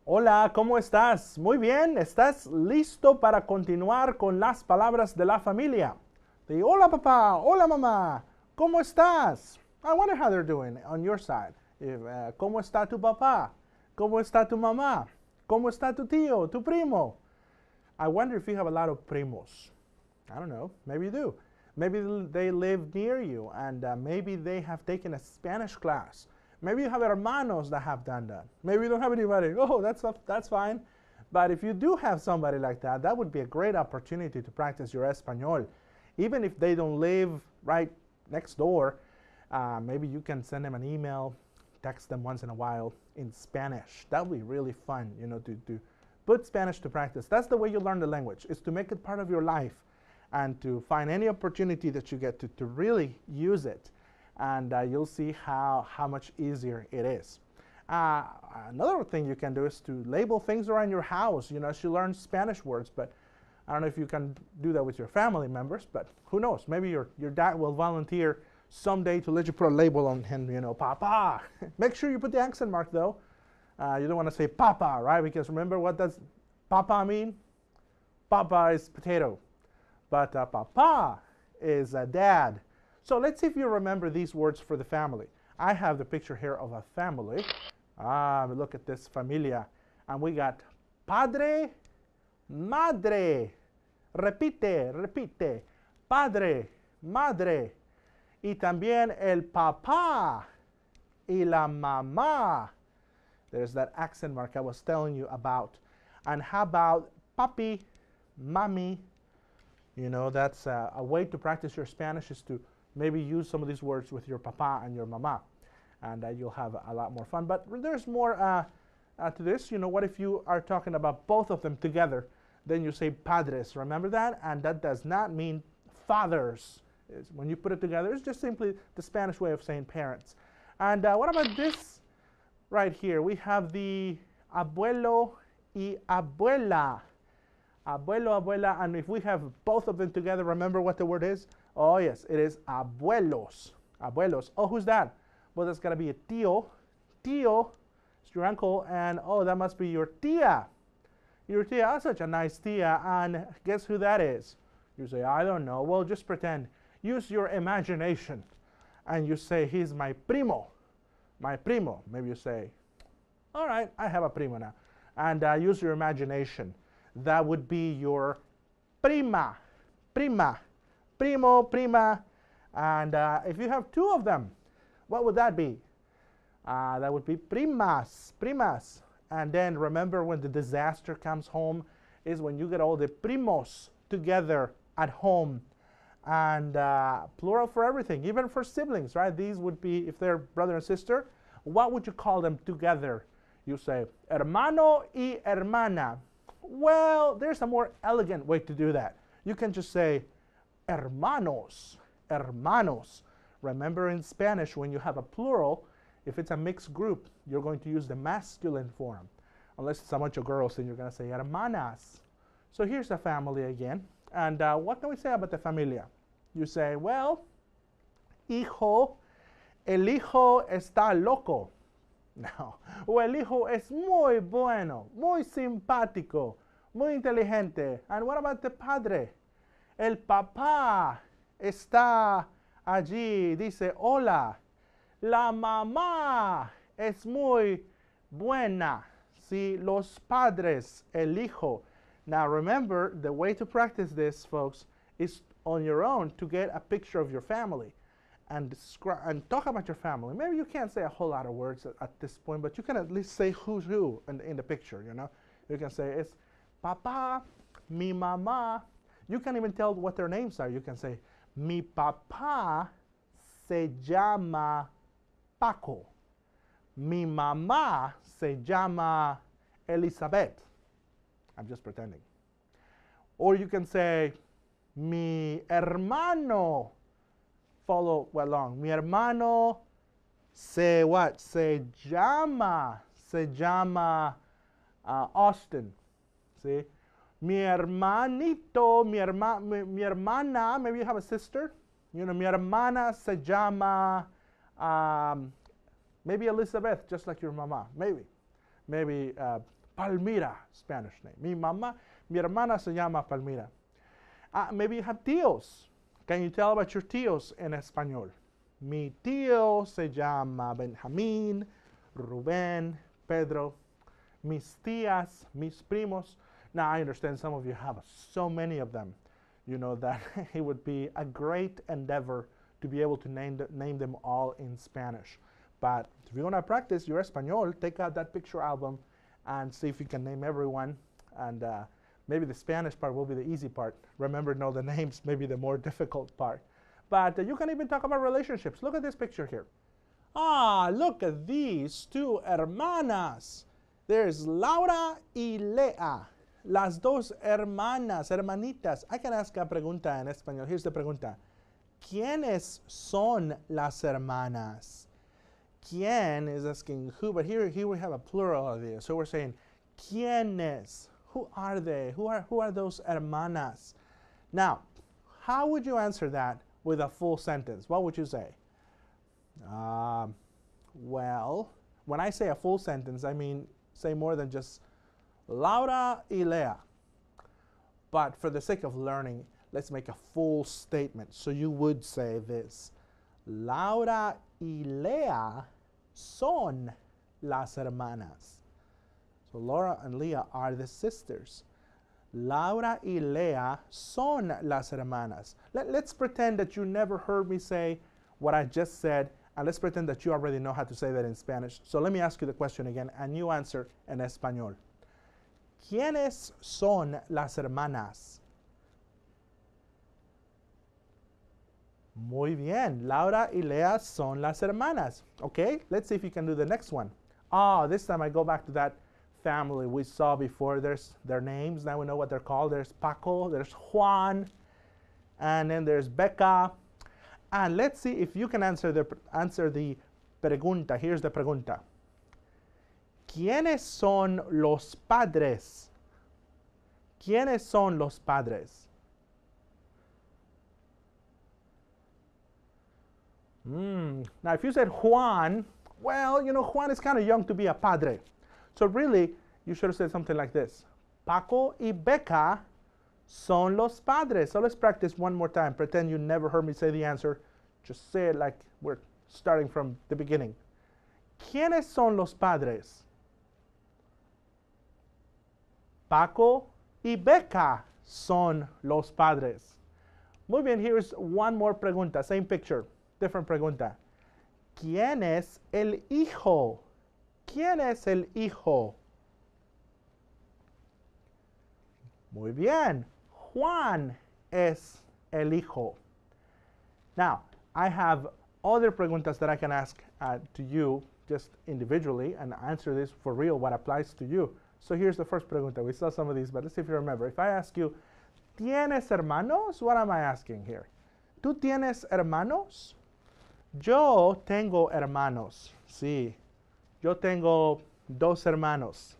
Hola, ¿cómo estás? Muy bien, ¿estás listo para continuar con las palabras de la familia? Hola papá, hola mamá, ¿cómo estás? I wonder how they're doing on your side. ¿Cómo está tu papá? ¿Cómo está tu mamá? ¿Cómo está tu tío, tu primo? I wonder if you have a lot of primos. I don't know, maybe you do. Maybe they live near you and maybe they have taken a Spanish class. Maybe you have hermanos that have done that. Maybe you don't have anybody. Oh, that's fine. But if you do have somebody like that, that would be a great opportunity to practice your Espanol. Even if they don't live right next door, maybe you can send them an email, text them once in a while in Spanish. That would be really fun, to put Spanish to practice. That's the way you learn the language, is to make it part of your life and to find any opportunity that you get to really use it. And you'll see how much easier it is. Another thing you can do is to label things around your house, as you learn Spanish words. But I don't know if you can do that with your family members, but who knows? Maybe your dad will volunteer someday to let you put a label on him, Papa. Make sure you put the accent mark, though. You don't want to say Papa, right? Because remember, what does Papa mean? Papa is potato. But Papa is dad. So let's see if you remember these words for the family. I have the picture here of a family. Look at this, familia. And we got padre, madre. Repite, repite. Padre, madre. Y también el papá y la mamá. There's that accent mark I was telling you about. And how about papi, mami? That's a way to practice your Spanish, is to maybe use some of these words with your papa and your mama, and you'll have a lot more fun. But there's more to this. What if you are talking about both of them together? Then you say padres, remember that? And that does not mean fathers. When you put it together, it's just simply the Spanish way of saying parents. And what about this right here? We have the abuelo y abuela. Abuelo, abuela, and if we have both of them together, remember what the word is? Oh yes, it is abuelos. Abuelos. Oh, who's that? Well, that's gotta be a tío. Tío is your uncle, and oh, that must be your tía. Your tía, oh, such a nice tía, and guess who that is? You say, I don't know. Well, just pretend. Use your imagination, and you say, he's my primo. My primo. Maybe you say, all right, I have a primo now. And use your imagination. That would be your prima, prima, primo, prima. And if you have two of them, what would that be? That would be primas, primas. And then remember, when the disaster comes home is when you get all the primos together at home. And plural for everything, even for siblings, right? These would be, if they're brother and sister, what would you call them together? You say hermano y hermana. Well, there's a more elegant way to do that. You can just say hermanos, hermanos. Remember, in Spanish, when you have a plural, if it's a mixed group, you're going to use the masculine form. Unless it's a bunch of girls, then you're going to say hermanas. So here's the family again. And what can we say about the familia? You say, well, hijo, el hijo está loco. No. O el hijo es muy bueno, muy simpático, muy inteligente. And what about the padre? El papá está allí, dice hola. La mamá es muy buena. Sí, los padres, el hijo. Now remember, the way to practice this, folks, is on your own to get a picture of your family. And talk about your family. Maybe you can't say a whole lot of words at this point, but you can at least say who's who in the picture, You can say, it's Papa, mi mamá. You can even tell what their names are. You can say, mi papá se llama Paco. Mi mamá se llama Elizabeth. I'm just pretending. Or you can say, mi hermano. Follow along. Mi hermano se what? Se llama Austin. See? Mi hermanito, mi hermana, maybe you have a sister. Mi hermana se llama maybe Elizabeth, just like your mama. Maybe Palmira, Spanish name. Mi hermana se llama Palmira. Maybe you have tíos. Can you tell about your tíos en español? Mi tío se llama Benjamín, Rubén, Pedro. Mis tías, mis primos. Now I understand some of you have so many of them. You know that it would be a great endeavor to be able to name them all in Spanish. But if you want to practice your Espanol, take out that picture album and see if you can name everyone. And maybe the Spanish part will be the easy part. Remember, know the names, maybe the more difficult part. But you can even talk about relationships. Look at this picture here. Look at these two hermanas. There's Laura y Lea. Las dos hermanas, hermanitas. I can ask a pregunta en español. Here's the pregunta. ¿Quiénes son las hermanas? ¿Quién is asking who, but here we have a plural of this. So we're saying, ¿quiénes? Who are they? Who are those hermanas? Now, how would you answer that with a full sentence? What would you say? Well, when I say a full sentence, I mean say more than just Laura y Lea. But for the sake of learning, let's make a full statement. So you would say this. Laura y Lea son las hermanas. So Laura and Leah are the sisters. Laura y Lea son las hermanas. Let's pretend that you never heard me say what I just said, and let's pretend that you already know how to say that in Spanish. So let me ask you the question again, and you answer en español. ¿Quiénes son las hermanas? Muy bien. Laura y Lea son las hermanas. Okay, let's see if you can do the next one. This time I go back to that family we saw before. There's their names. Now we know what they're called. There's Paco, there's Juan, and then there's Becca. And let's see if you can answer the pregunta. Here's the pregunta. ¿Quiénes son los padres? ¿Quiénes son los padres? Now, if you said Juan, well, you know, Juan is kind of young to be a padre. So really, you should have said something like this. Paco y Becca son los padres. So let's practice one more time. Pretend you never heard me say the answer. Just say it like we're starting from the beginning. ¿Quiénes son los padres? Paco y Becca son los padres. Muy bien, here's one more pregunta. Same picture, different pregunta. ¿Quién es el hijo? ¿Quién es el hijo? Muy bien. Juan es el hijo. Now, I have other preguntas that I can ask to you just individually and answer this for real, what applies to you. So here's the first pregunta. We saw some of these, but let's see if you remember. If I ask you, ¿tienes hermanos? What am I asking here? ¿Tú tienes hermanos? Yo tengo hermanos. Sí. Yo tengo dos hermanos.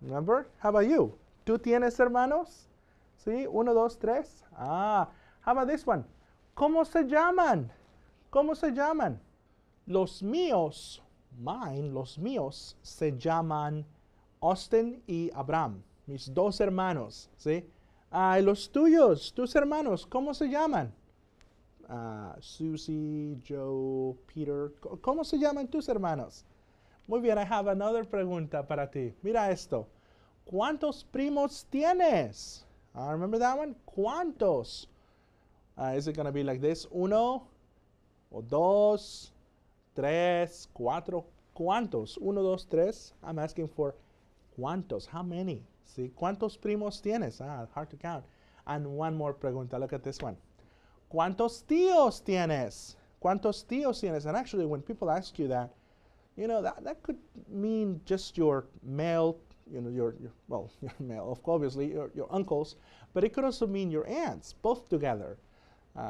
Remember? How about you? ¿Tú tienes hermanos? Sí. Uno, dos, tres. How about this one? ¿Cómo se llaman? ¿Cómo se llaman? Los míos, los míos se llaman Austin y Abraham, mis dos hermanos, ¿sí? Los tuyos, tus hermanos, ¿cómo se llaman? Susie, Joe, Peter, ¿cómo se llaman tus hermanos? Muy bien, I have another pregunta para ti. Mira esto. ¿Cuántos primos tienes? Remember that one? ¿Cuántos? Is it going to be like this? Uno, o dos, tres, cuatro. ¿Cuántos? Uno, dos, tres. I'm asking for ¿cuántos? How many? See, ¿cuántos primos tienes? Hard to count. And one more pregunta. Look at this one. ¿Cuántos tíos tienes? ¿Cuántos tíos tienes? And actually, when people ask you that, you know, that could mean just your male, you know, your male, obviously, your uncles, but it could also mean your aunts, both together,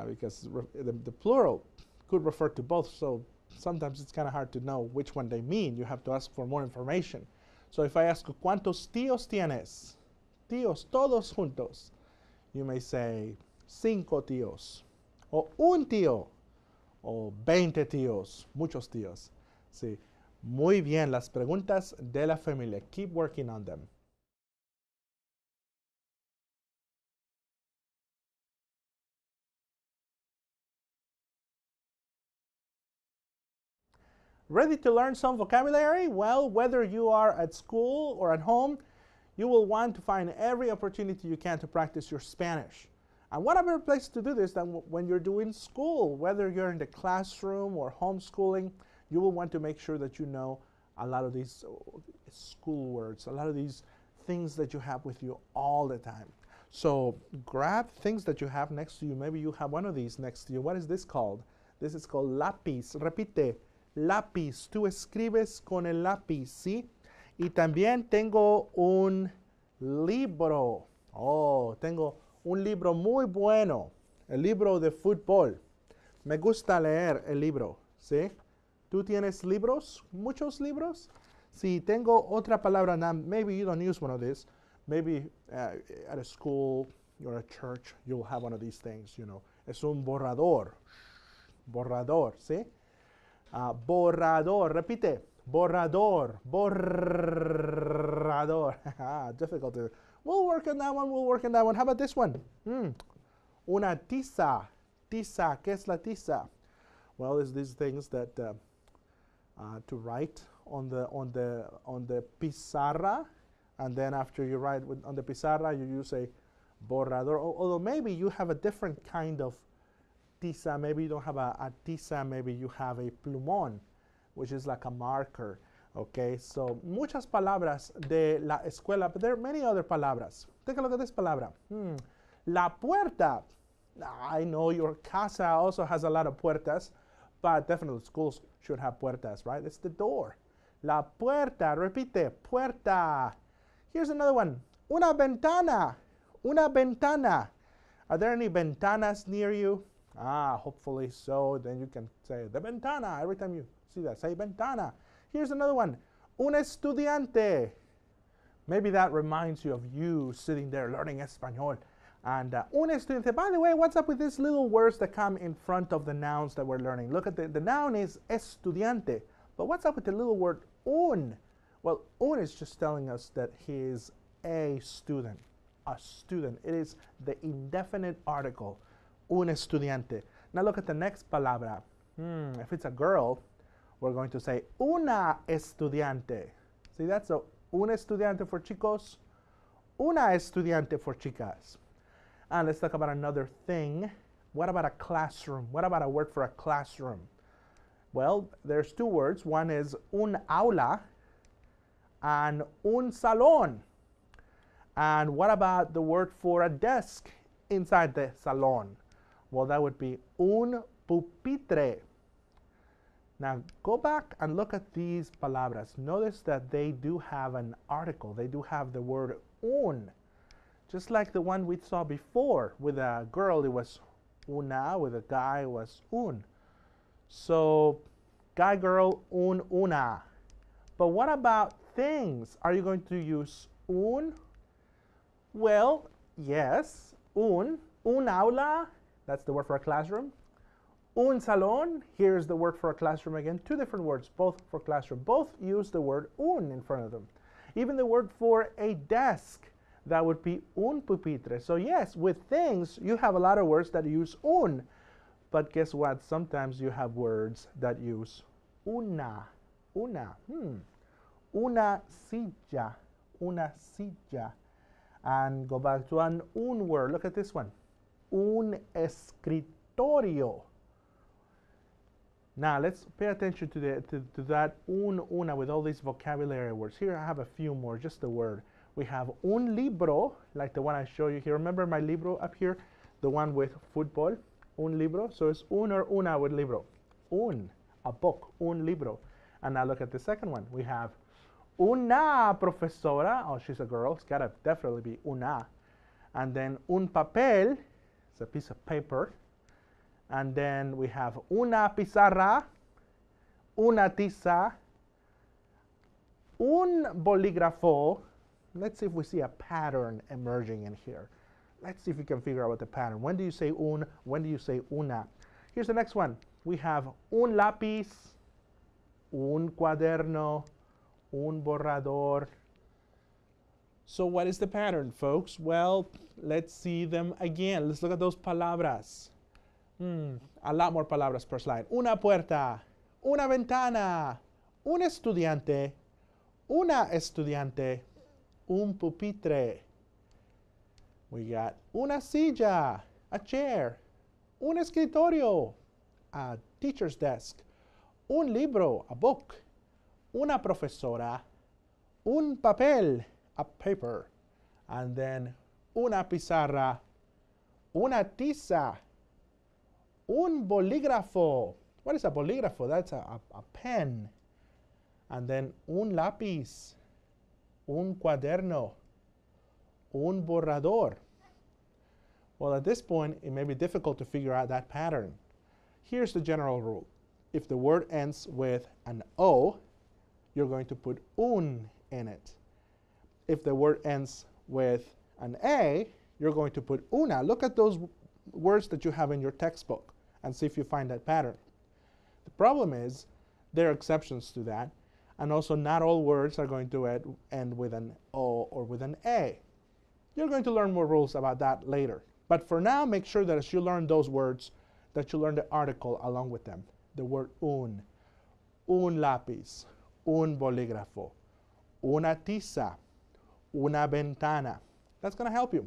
because the plural could refer to both, so sometimes it's kind of hard to know which one they mean. You have to ask for more information. So if I ask, ¿cuántos tíos tienes? Tíos, todos juntos. You may say, 5 tíos, o un tío, o 20 tíos, muchos tíos. See, Muy bien, las preguntas de la familia. Keep working on them. Ready to learn some vocabulary? Well, whether you are at school or at home, you will want to find every opportunity you can to practice your Spanish. And what better place to do this than when you're doing school? Whether you're in the classroom or homeschooling, you will want to make sure that you know a lot of these school words, a lot of these things that you have with you all the time. So grab things that you have next to you. Maybe you have one of these next to you. What is this called? This is called lápiz. Repite, lápiz. Tú escribes con el lápiz, ¿sí? Y también tengo un libro. Oh, tengo un libro muy bueno. El libro de fútbol. Me gusta leer el libro, ¿sí? ¿Tú tienes libros? ¿Muchos libros? Sí, tengo otra palabra. Now, maybe you don't use one of these. Maybe at a school or a church, you'll have one of these things, you know. Es un borrador. Borrador, ¿sí? Borrador. Repite. Borrador. Borrador. Difficult. We'll work on that one. We'll work on that one. How about this one? Una tiza. Tiza. ¿Qué es la tiza? Well, it's these things that to write on the pizarra, and then after you write on the pizarra, you use a borrador. Although maybe you have a different kind of tiza. Maybe you don't have a tiza. Maybe you have a plumón, which is like a marker. Okay, so muchas palabras de la escuela, but there are many other palabras. Take a look at this palabra. La puerta. I know your casa also has a lot of puertas, but definitely schools should have puertas, right? It's the door. La puerta. Repite. Puerta. Here's another one. Una ventana. Una ventana. Are there any ventanas near you? Hopefully so. Then you can say the ventana every time you see that. Say ventana. Here's another one. Un estudiante. Maybe that reminds you of you sitting there learning Español. And un estudiante. By the way, what's up with these little words that come in front of the nouns that we're learning? Look at the noun is estudiante. But what's up with the little word un? Well, un is just telling us that he is a student. A student. It is the indefinite article. Un estudiante. Now look at the next palabra. If it's a girl, we're going to say una estudiante. See, that's a un estudiante for chicos, una estudiante for chicas. And let's talk about another thing. What about a classroom? What about a word for a classroom? Well, there's two words. One is un aula and un salón. And what about the word for a desk inside the salón? Well, that would be un pupitre. Now, go back and look at these palabras. Notice that they do have an article. They do have the word un. Just like the one we saw before. With a girl, it was una. With a guy, it was un. So, guy, girl, una. But what about things? Are you going to use un? Well, yes. Un aula. That's the word for a classroom. Un salón, here's the word for a classroom again. Two different words, both for classroom. Both use the word un in front of them. Even the word for a desk, that would be un pupitre. So yes, with things, you have a lot of words that use un. But guess what? Sometimes you have words that use una. Una. Una silla. Una silla. And go back to an un word. Look at this one. Un escritorio. Now let's pay attention to that una with all these vocabulary words. Here I have a few more, just the word. We have un libro, like the one I show you here. Remember my libro up here? The one with football, un libro. So it's un or una with libro. Un, a book, un libro. And now look at the second one. We have una profesora. Oh, she's a girl. It's gotta definitely be una. And then un papel. It's a piece of paper. And then we have una pizarra, una tiza, un bolígrafo. Let's see if we see a pattern emerging in here. Let's see if we can figure out what the pattern. When do you say un? When do you say una? Here's the next one. We have un lápiz, un cuaderno, un borrador. So what is the pattern, folks? Well, let's see them again. Let's look at those palabras. A lot more palabras per slide. Una puerta, una ventana, un estudiante, una estudiante, un pupitre. We got una silla, a chair, un escritorio, a teacher's desk, un libro, a book, una profesora, un papel, a paper, and then una pizarra, una tiza, un bolígrafo. What is a bolígrafo? That's a pen. And then un lápiz, un cuaderno, un borrador. Well, at this point, it may be difficult to figure out that pattern. Here's the general rule. If the word ends with an O, you're going to put un in it. If the word ends with an A, you're going to put una. Look at those words that you have in your textbook and see if you find that pattern. The problem is there are exceptions to that, and also not all words are going to end with an O or with an A. You're going to learn more rules about that later. But for now, make sure that as you learn those words, that you learn the article along with them. The word un lápiz, un bolígrafo, una tiza, una ventana. That's going to help you.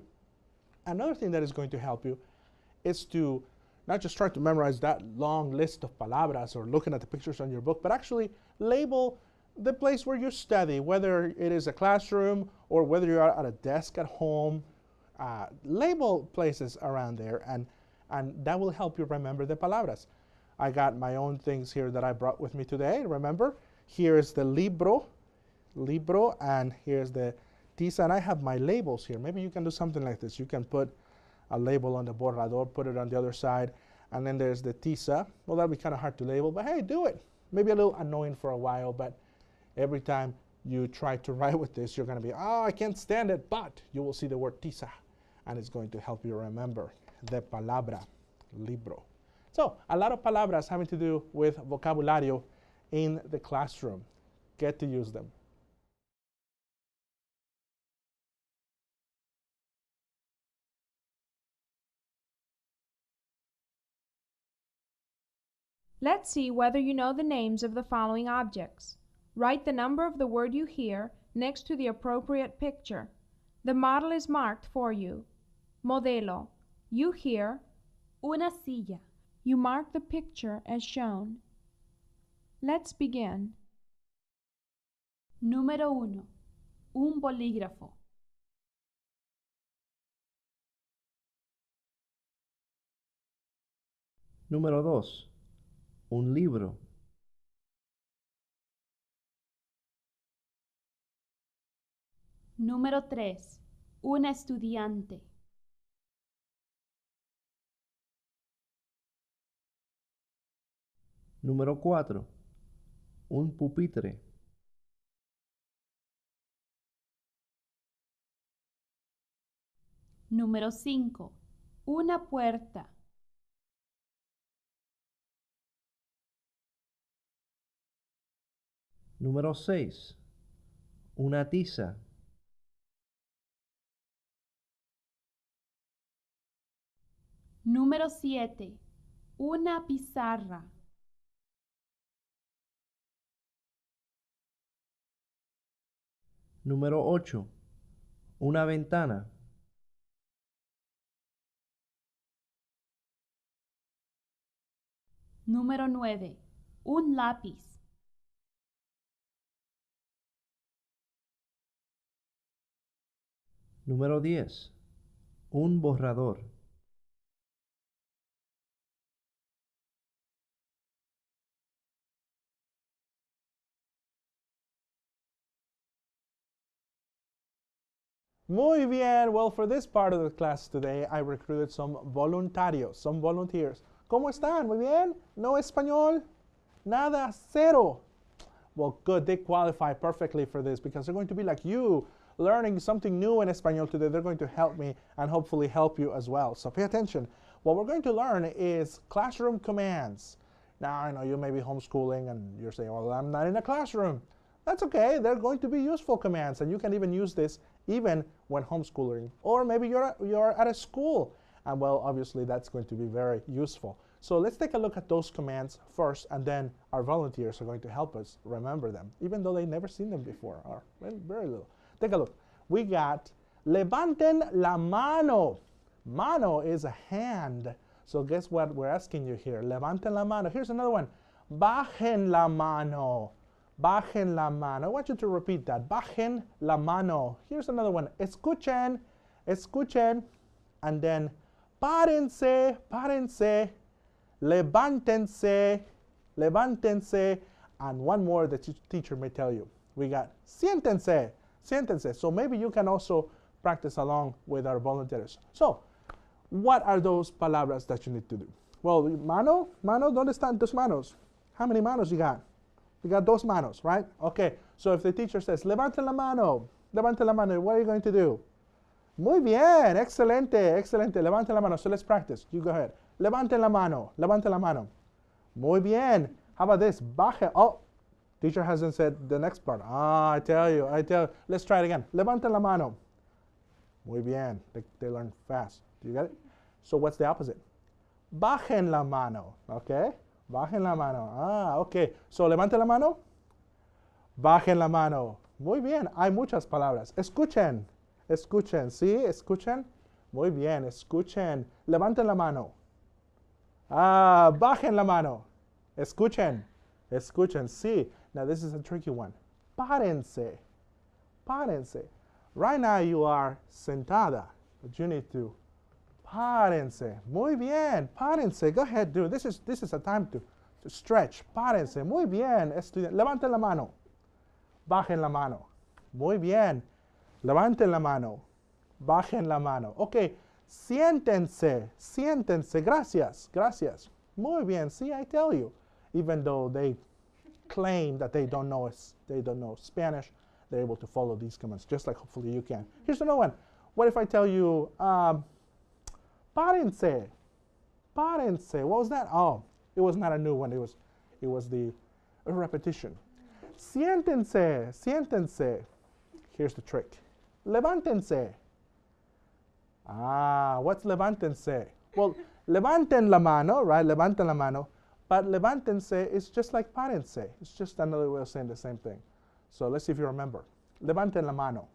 Another thing that is going to help you is to not just try to memorize that long list of palabras or looking at the pictures on your book, but actually label the place where you study, whether it is a classroom or whether you're at a desk at home. Label places around there, and that will help you remember the palabras. I got my own things here that I brought with me today. Remember, here's the libro, and here's the tiza, and I have my labels here. Maybe you can do something like this. You can put a label on the borrador, put it on the other side, and then there's the tiza. Well, that'll be kind of hard to label, but hey, do it. Maybe a little annoying for a while, but every time you try to write with this, you're going to be, oh, I can't stand it, but you will see the word tiza, and it's going to help you remember the palabra, libro. So, a lot of palabras having to do with vocabulario in the classroom. Get to use them. Let's see whether you know the names of the following objects. Write the number of the word you hear next to the appropriate picture. The model is marked for you. Modelo. You hear una silla. You mark the picture as shown. Let's begin. Número 1. Un bolígrafo. Número 2. Un libro. Número 3. Un estudiante. Número 4. Un pupitre. Número 5. Una puerta. Número 6. Una tiza. Número 7. Una pizarra. Número 8. Una ventana. Número 9. Un lápiz. Número 10. Un borrador. Muy bien. Well, for this part of the class today, I recruited some voluntarios, some volunteers. ¿Cómo están? Muy bien. No español? Nada, cero. Well, good. They qualify perfectly for this because they're going to be like you, learning something new in Espanol today. They're going to help me and hopefully help you as well. So pay attention. What we're going to learn is classroom commands. Now, I know you may be homeschooling and you're saying, well, I'm not in a classroom. That's okay. They're going to be useful commands, and you can even use this even when homeschooling. Or maybe you're at a school, and well, obviously that's going to be very useful. So let's take a look at those commands first, and then our volunteers are going to help us remember them, even though they've never seen them before, or very little. Take a look. We got levanten la mano. Mano is a hand. So guess what we're asking you here? Levanten la mano. Here's another one. Bajen la mano. Bajen la mano. I want you to repeat that. Bajen la mano. Here's another one. Escuchen. Escuchen. And then párense. Párense. Levántense. Levántense. And one more that your teacher may tell you. We got siéntense. Siéntense. So maybe you can also practice along with our volunteers. So, what are those palabras that you need to do? Well, mano, ¿dónde están tus manos? How many manos you got? You got dos manos, right? Okay, so if the teacher says, levante la mano, what are you going to do? Muy bien, excelente, excelente, levante la mano. So let's practice. You go ahead. Levante la mano, levante la mano. Muy bien. How about this? Baje. Oh, teacher hasn't said the next part. Ah, I tell you. Let's try it again. Levante la mano. Muy bien. They learn fast. Do you get it? So what's the opposite? Bajen la mano. Okay? Bajen la mano. Ah, okay. So levante la mano. Bajen la mano. Muy bien. Hay muchas palabras. Escuchen. Escuchen. ¿Sí? Escuchen. Muy bien. Escuchen. Levanten la mano. Ah, bajen la mano. Escuchen. Escuchen. Sí. Now this is a tricky one. Párense. Párense. Right now you are sentada, but you need to párense. Muy bien. Párense. Go ahead, do it. This is a time to stretch. Párense. Muy bien. Levanten la mano. Bajen la mano. Muy bien. Levanten la mano. Bajen la mano. Okay. Siéntense. Siéntense. Gracias. Gracias. Muy bien. See, I tell you. Even though they claim that they don't know Spanish, they're able to follow these commands, just like hopefully you can. Here's another one. What if I tell you, párense? Párense. What was that? Oh, it was not a new one. It was a repetition. Siéntense. Siéntense. Here's the trick. Levántense. Ah, what's levántense? Well, levanten la mano, right? Levanten la mano. But levántense is just like párense. It's just another way of saying the same thing. So let's see if you remember. Levanten la mano.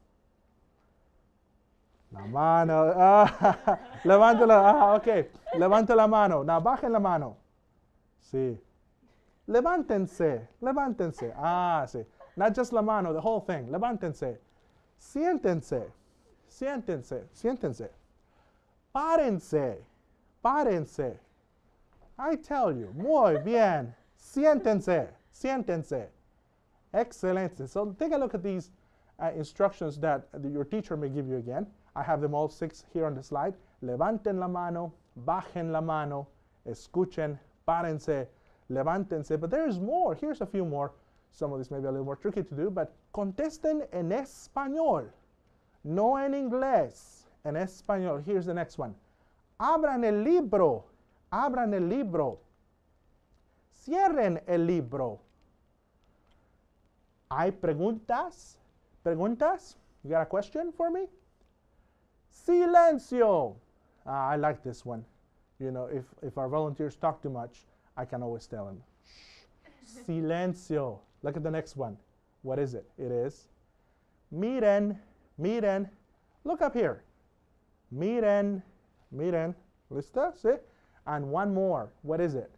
La mano. Levante la. Okay. Levante la mano. Now bajen la mano. Sí. Levántense. Levántense. Ah, sí. Not just la mano, the whole thing. Levántense. Siéntense. Siéntense. Siéntense. Párense. Párense. I tell you. Muy bien. Siéntense. Siéntense. Excellent. So take a look at these instructions that your teacher may give you again. I have them all 6 here on the slide. Levanten la mano, bajen la mano, escuchen, párense, levántense. But there's more. Here's a few more. Some of these may be a little more tricky to do, but contesten en español, no en inglés, en español. Here's the next one. Abran el libro, abran el libro. Cierren el libro. ¿Hay preguntas? ¿Preguntas? You got a question for me? Silencio. I like this one. You know, if our volunteers talk too much, I can always tell them. Shh. Silencio. Look at the next one. What is it? It is miren, miren. Look up here. Miren, miren. ¿Listo? ¿Sí? And one more. What is it?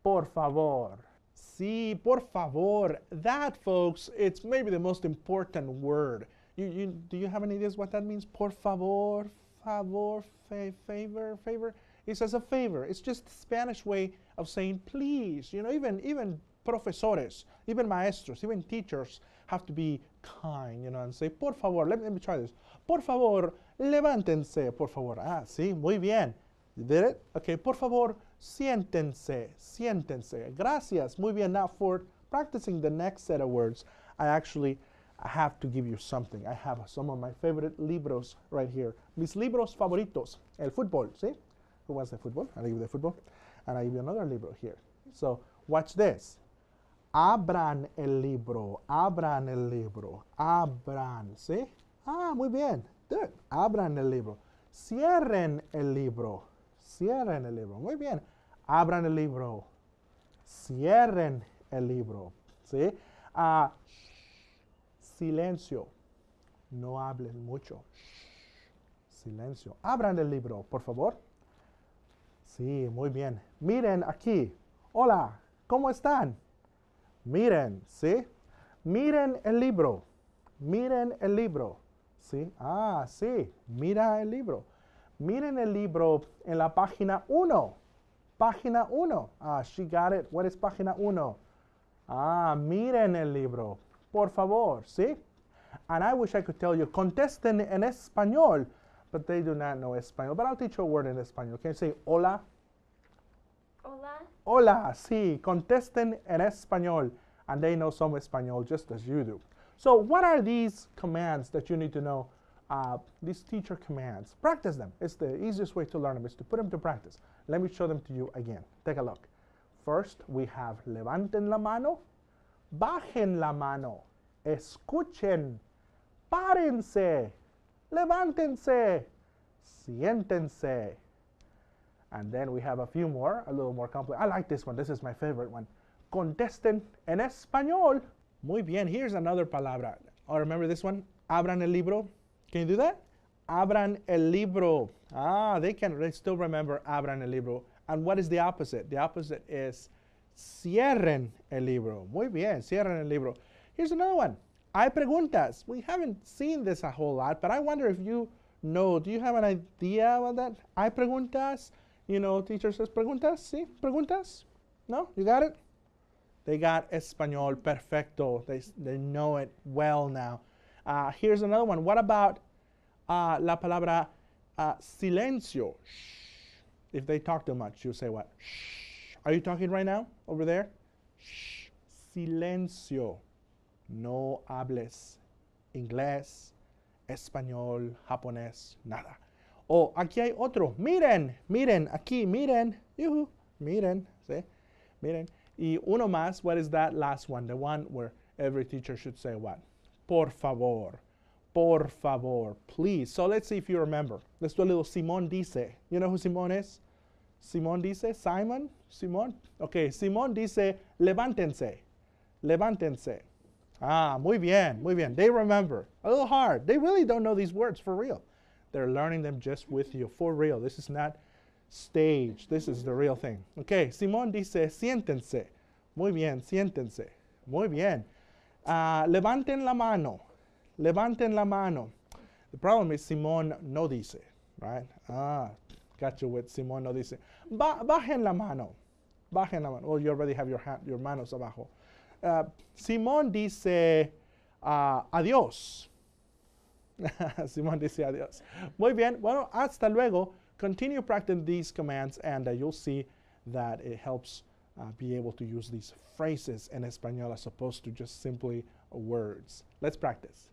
Por favor. Sí, por favor. That, folks, it's maybe the most important word. Do you have any ideas what that means? Por favor, favor, favor, favor. It's as a favor. It's just the Spanish way of saying please. You know, even profesores, even maestros, even teachers have to be kind, you know, and say, por favor, let me try this. Por favor, levántense, por favor. Ah, sí, muy bien. You did it? Okay, por favor, siéntense, siéntense. Gracias, muy bien. Now, for practicing the next set of words, I have to give you something. I have some of my favorite libros right here. Mis libros favoritos. El fútbol, ¿sí? Who wants the football? I'll give you the football. And I'll give you another libro here. So watch this. Abran el libro, abran el libro, abran, ¿sí? Ah, muy bien, good. Abran el libro. Cierren el libro, cierren el libro, muy bien. Abran el libro, cierren el libro, ¿sí? Silencio, no hables mucho. Silencio. Abran el libro, por favor. Sí, muy bien. Miren aquí. Hola, ¿cómo están? Miren, ¿sí? Miren el libro. Miren el libro. ¿Sí? Ah, sí. Mira el libro. Miren el libro en la página 1. Página 1. Ah, she got it. What is página 1? Ah, miren el libro. Por favor, ¿sí? And I wish I could tell you, contesten en español, but they do not know español. But I'll teach you a word in español. Can you say hola? Hola. Hola, sí, contesten en español. And they know some español just as you do. So what are these commands that you need to know? These teacher commands. Practice them. It's the easiest way to learn them is to put them to practice. Let me show them to you again. Take a look. First, we have levanten la mano, bajen la mano, escuchen, párense, levántense, siéntense. And then we have a few more, a little more complex. I like this one. This is my favorite one. Contesten en español. Muy bien. Here's another palabra. Oh, remember this one? Abran el libro. Can you do that? Abran el libro. Ah, they still remember abran el libro. And what is the opposite? The opposite is cierren el libro. Muy bien. Cierren el libro. Here's another one. Hay preguntas. We haven't seen this a whole lot, but I wonder if you know. Do you have an idea about that? Hay preguntas. You know, teacher says preguntas. ¿Sí? Preguntas? No? You got it? They got español perfecto. They know it well now. Here's another one. What about la palabra silencio? Shh. If they talk too much, you say what? Shh. Are you talking right now over there? Shh. Silencio. No hables inglés, español, japonés, nada. Oh, aquí hay otro. Miren, miren, aquí, miren. Yuhu. Miren, ¿sí? Miren. Y uno más, what is that last one? The one where every teacher should say what? Por favor. Por favor. Please. So let's see if you remember. Let's do a little Simón dice. You know who Simón is? Simón dice? Simon? Simón? Okay, Simón dice, levántense. Levántense. Ah, muy bien, muy bien. They remember. A little hard. They really don't know these words for real. They're learning them just with you, for real. This is not stage. This is the real thing. Okay, Simón dice, siéntense. Muy bien, siéntense. Muy bien. Levanten la mano. Levanten la mano. The problem is Simón no dice, right? Got you with Simón no dice. Bajen la mano. Bajen la mano. Well, you already have your manos abajo. Simón dice adiós. Simón dice adiós. Muy bien. Bueno, hasta luego. Continue practicing these commands and you'll see that it helps be able to use these phrases in Espanol as opposed to just simply words. Let's practice.